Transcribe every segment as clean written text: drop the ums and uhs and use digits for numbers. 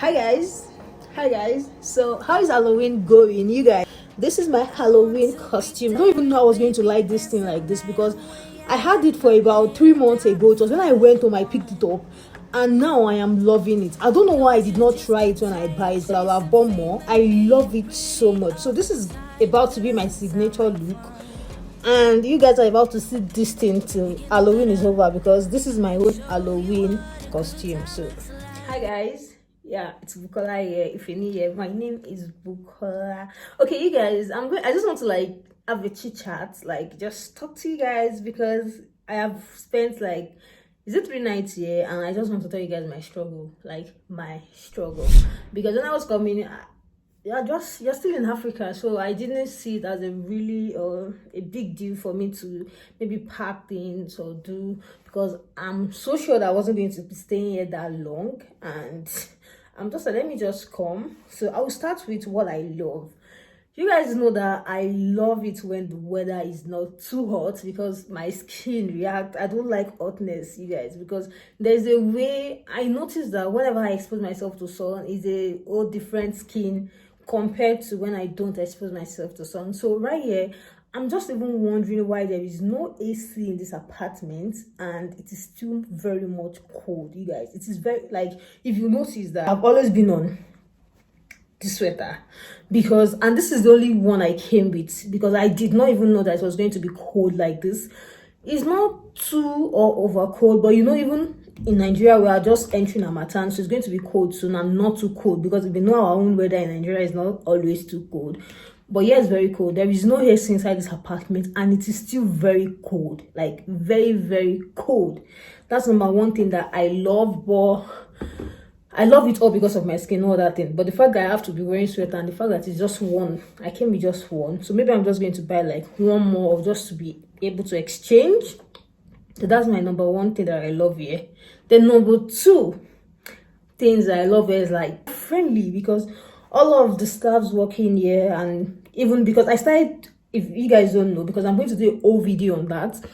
Hi guys, so how is Halloween going, you guys? This is my Halloween costume. I don't even know I was going to like this thing like this because I had it for about 3 months ago. It was when I went home, I picked it up, and now I am loving it. I don't know why I did not try it when I buy it, but I'll have bought more. I love it so much. So this is about to be my signature look, and you guys are about to see this thing till Halloween is over because this is my own Halloween costume. So hi guys, yeah, it's Bukola here. If you're new here, my name is Bukola. Okay, you guys, I just want to like have a chit chat, like just talk to you guys because I have spent like, is it 3 nights here, and I just want to tell you guys my struggle, because when I was coming, you're still in Africa, so I didn't see it as a really a big deal for me to maybe pack things or do, because I'm so sure that I wasn't going to be staying here that long, and I'm just like, let me just come. So I will start with what I love. You guys know that I love it when the weather is not too hot because my skin reacts. I don't like hotness, you guys, because there's a way I notice that whenever I expose myself to sun, is a whole different skin compared to when I don't expose myself to sun. So right here, I'm just even wondering why there is no AC in this apartment and it is still very much cold, you guys. It is very, like, if you notice that I've always been on this sweater because, and this is the only one I came with because I did not even know that it was going to be cold like this. It's not too or over cold, but you know, even in Nigeria we are just entering Harmattan, so it's going to be cold soon and not too cold because we know our own weather in Nigeria is not always too cold. But yeah, it's very cold. There is no AC inside this apartment and it is still very cold, like very, very cold. That's number one thing that I love, but I love it all because of my skin, all that thing. But the fact that I have to be wearing sweater and the fact that it's just one, I came with just one. So maybe I'm just going to buy like one more just to be able to exchange. So that's my number one thing that I love here. Then number two things that I love here is like friendly, because all of the staffs working here, and even because I started, if you guys don't know, because I'm going to do a whole video on that,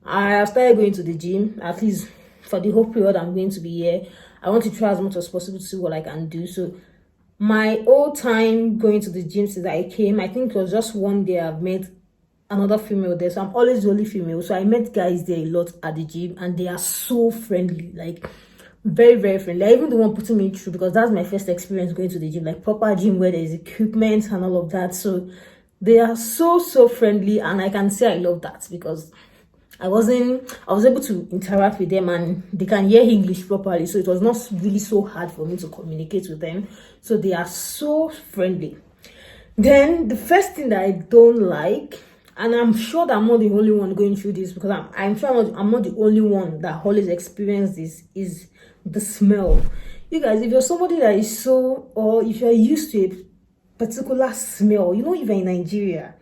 I have started going to the gym, at least for the whole period I'm going to be here. I want to try as much as possible to see what I can do. So my whole time going to the gym since I came, I think it was just one day I've met another female there. So I'm always the only female. So I met guys there a lot at the gym and they are so friendly, like very, very friendly. I even the one putting me through, because that's my first experience going to the gym, like proper gym where there's equipment and all of that. So they are so, so friendly, and I can say I love that because I was able to interact with them and they can hear English properly, so it was not really so hard for me to communicate with them. So they are so friendly. Then the first thing that I don't like, and I'm sure that I'm not the only one going through this, because I'm sure I'm not the only one that always experience this, is the smell. You guys, if you're somebody that is so, or if you're used to a particular smell, you know, if you're in Nigeria,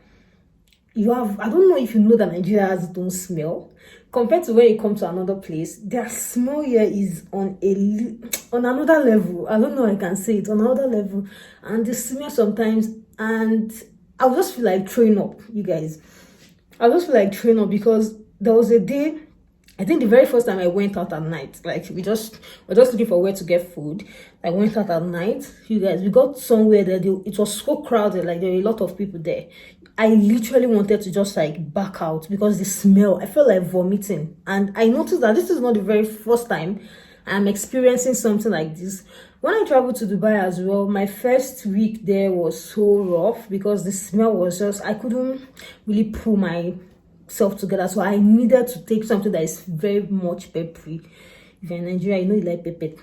you have, I don't know if you know that Nigeria has its own smell compared to when you come to another place. Their smell here is on another level. I don't know, I can say it, on another level. And the smell sometimes, and I would just feel like throwing up, you guys. I just feel like throwing up because there was a day, I think the very first time I went out at night, like we're just looking for where to get food. I went out at night, you guys. We got somewhere that it was so crowded, like there were a lot of people there. I literally wanted to just like back out because the smell, I felt like vomiting. And I noticed that this is not the very first time I'm experiencing something like this. When I traveled to Dubai as well, my first week there was so rough because the smell was just, I couldn't really pull myself together. So I needed to take something that is very much peppery. If you're in Nigeria, you know you like pepper.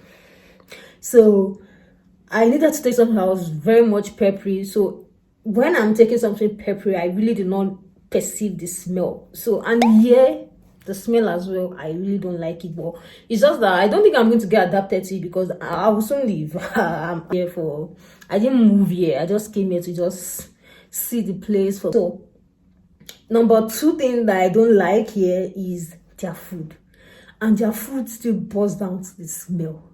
So I needed to take something that was very much peppery. So when I'm taking something peppery, I really did not perceive the smell. So, and yeah, the smell as well, I really don't like it. But it's just that I don't think I'm going to get adapted to it because I will soon leave. I'm here for, I didn't move here. I just came here to just see the place. So, number two thing that I don't like here is their food. And their food still boils down to the smell.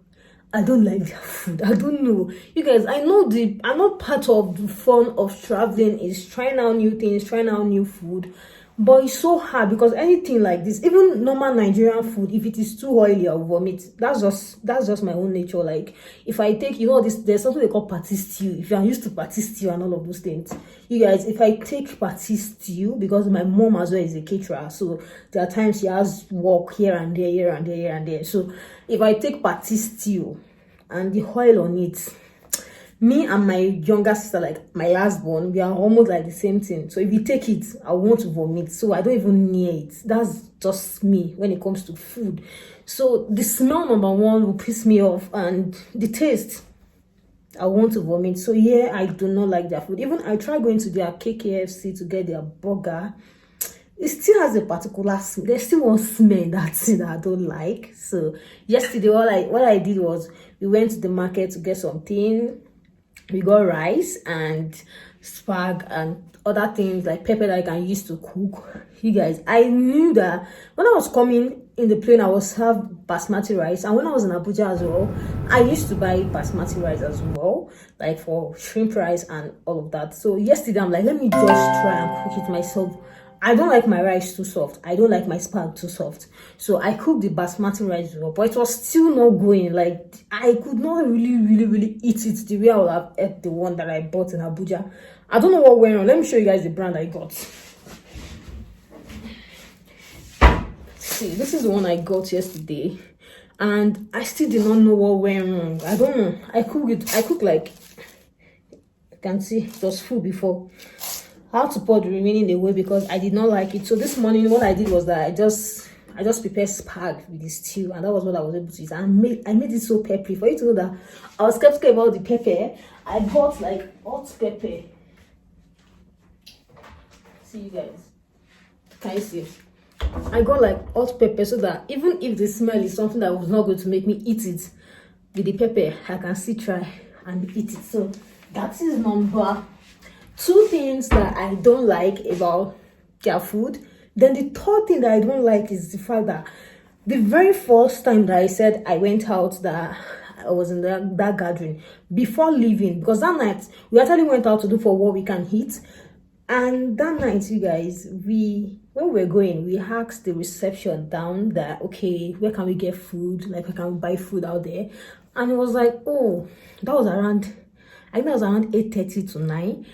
I don't like their food. I don't know. You guys, I know part of the fun of traveling is trying out new things, trying out new food. But it's so hard because anything like this, even normal Nigerian food, if it is too oily, I'll vomit. That's just my own nature. Like if I take, this, there's something they call party stew. If you're used to party stew and all of those things, you guys, if I take party stew, because my mom as well is a caterer, so there are times she has work here and there, here and there, here and there. So if I take party stew and the oil on it, me and my younger sister, like my last born, we are almost like the same thing. So if you take it, I want to vomit. So I don't even near it. That's just me when it comes to food. So the smell, number one, will piss me off, and the taste, I want to vomit. So yeah, I do not like their food. Even I try going to their KKFC to get their burger. It still has a particular smell. There's still one smell that I don't like. So yesterday, what I did was we went to the market to get something. We got rice and spag and other things like pepper that I can use to cook. You guys, I knew that when I was coming in the plane, I was have basmati rice, and when I was in Abuja as well, I used to buy basmati rice as well, like for shrimp rice and all of that. So yesterday, I'm like, let me just try and cook it myself. I don't like my rice too soft. I don't like my spag too soft. So I cooked the basmati rice well, but it was still not going. Like I could not really eat it the way I would have ate the one that I bought in Abuja. I don't know what went on. Let me show you guys the brand I got. See, this is the one I got yesterday, and I still did not know what went wrong. I don't know. I cooked like, you can see it was full before. How to pour the remaining away because I did not like it. So this morning, what I did was that I just prepared spag with the stew, and that was what I was able to use. I made it so peppery. For you to know that I was skeptical about the pepper, I bought like hot pepper. See you guys, can you see? I got like hot pepper so that even if the smell is something that was not going to make me eat it with the pepper, I can still try and eat it. So that is number 2 things that I don't like about their food. Then the third thing that I don't like is the fact that the very first time that I said I went out, that I was in that gathering, before leaving, because that night we actually went out to do for what we can eat. And that night, you guys, when we were going, we asked the reception down that, okay, where can we get food? Like, where can we buy food out there? And it was like, oh, that was around, I think that was around 8:30 to 9.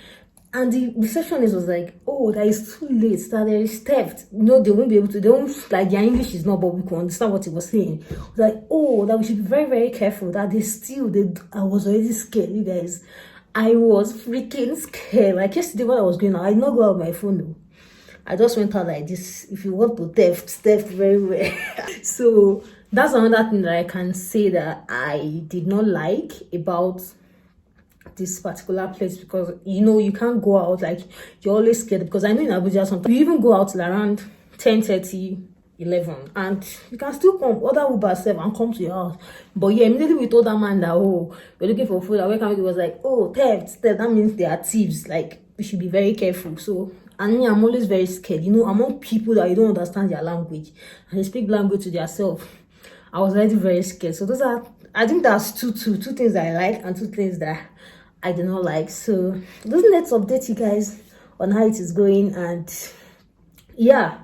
And the receptionist was like, oh, that is too late, that there is theft. No, they won't be able to, they won't, like, their English is not, but we can understand what he was saying. It was like, oh, that we should be very careful, that I was already scared, you guys. I was freaking scared. Like yesterday when I was going out, I did not go out with my phone though. I just went out like this. If you want to theft very well. So that's another thing that I can say that I did not like about this particular place, because you can't go out, like you're always scared, because I know in Abuja sometimes you even go out till around 10:30, 11, and you can still come order Uber self and come to your house. But yeah, immediately we told that man that, oh, we're looking for food, and where can we go? He was like, oh, theft, that means they are thieves, like we should be very careful. So, and me, I'm always very scared, among people that you don't understand their language and they speak language to themselves. I was already very scared. So I think that's two things that I like and 2 things that I do not like. So let's update you guys on how it is going. And yeah,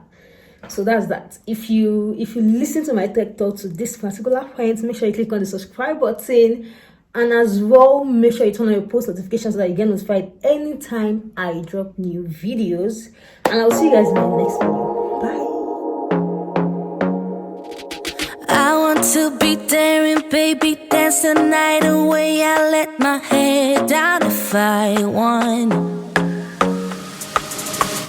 so that's that. If you listen to my tech talk to this particular point, make sure you click on the subscribe button, and as well make sure you turn on your post notifications so that you get notified anytime I drop new videos. And I'll see you guys in my next video. Bye. I want to be daring, baby, dance the night away. I let my head down if I want.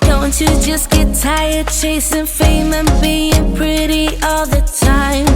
Don't you just get tired chasing fame and being pretty all the time?